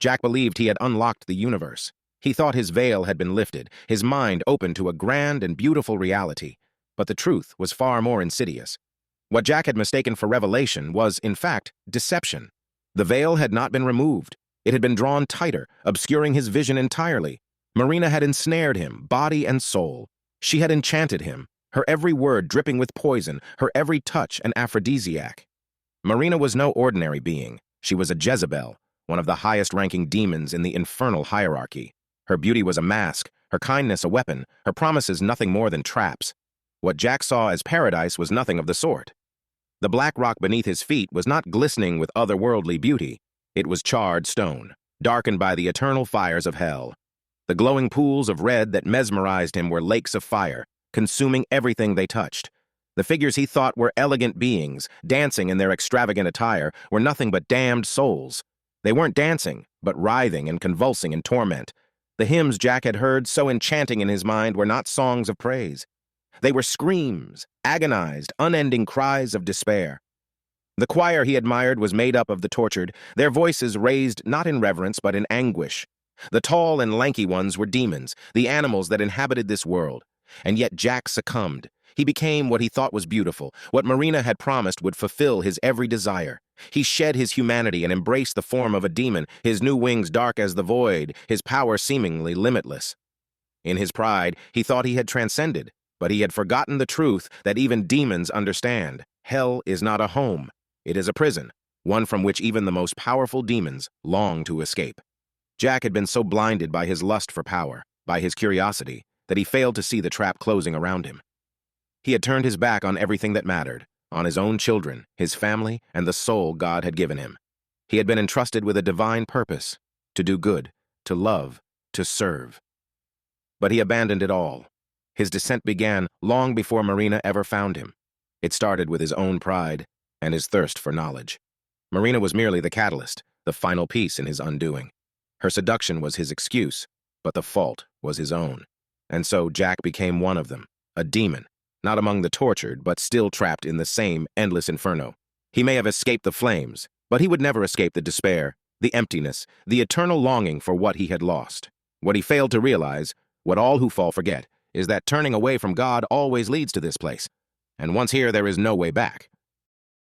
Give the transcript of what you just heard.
Jack believed he had unlocked the universe. He thought his veil had been lifted, his mind open to a grand and beautiful reality. But the truth was far more insidious. What Jack had mistaken for revelation was, in fact, deception. The veil had not been removed. It had been drawn tighter, obscuring his vision entirely. Marina had ensnared him, body and soul. She had enchanted him, her every word dripping with poison, her every touch an aphrodisiac. Marina was no ordinary being. She was a Jezebel, one of the highest-ranking demons in the infernal hierarchy. Her beauty was a mask, her kindness a weapon, her promises nothing more than traps. What Jack saw as paradise was nothing of the sort. The black rock beneath his feet was not glistening with otherworldly beauty. It was charred stone, darkened by the eternal fires of hell. The glowing pools of red that mesmerized him were lakes of fire, consuming everything they touched. The figures he thought were elegant beings, dancing in their extravagant attire, were nothing but damned souls. They weren't dancing, but writhing and convulsing in torment. The hymns Jack had heard, so enchanting in his mind, were not songs of praise. They were screams, agonized, unending cries of despair. The choir he admired was made up of the tortured, their voices raised not in reverence but in anguish. The tall and lanky ones were demons, the animals that inhabited this world. And yet Jack succumbed. He became what he thought was beautiful, what Marina had promised would fulfill his every desire. He shed his humanity and embraced the form of a demon, his new wings dark as the void, his power seemingly limitless. In his pride, he thought he had transcended, but he had forgotten the truth that even demons understand. Hell is not a home. It is a prison, one from which even the most powerful demons long to escape. Jack had been so blinded by his lust for power, by his curiosity, that he failed to see the trap closing around him. He had turned his back on everything that mattered, on his own children, his family, and the soul God had given him. He had been entrusted with a divine purpose, to do good, to love, to serve. But he abandoned it all. His descent began long before Marina ever found him. It started with his own pride and his thirst for knowledge. Marina was merely the catalyst, the final piece in his undoing. Her seduction was his excuse, but the fault was his own. And so Jack became one of them, a demon, not among the tortured, but still trapped in the same endless inferno. He may have escaped the flames, but he would never escape the despair, the emptiness, the eternal longing for what he had lost. What he failed to realize, what all who fall forget, is that turning away from God always leads to this place. And once here, there is no way back.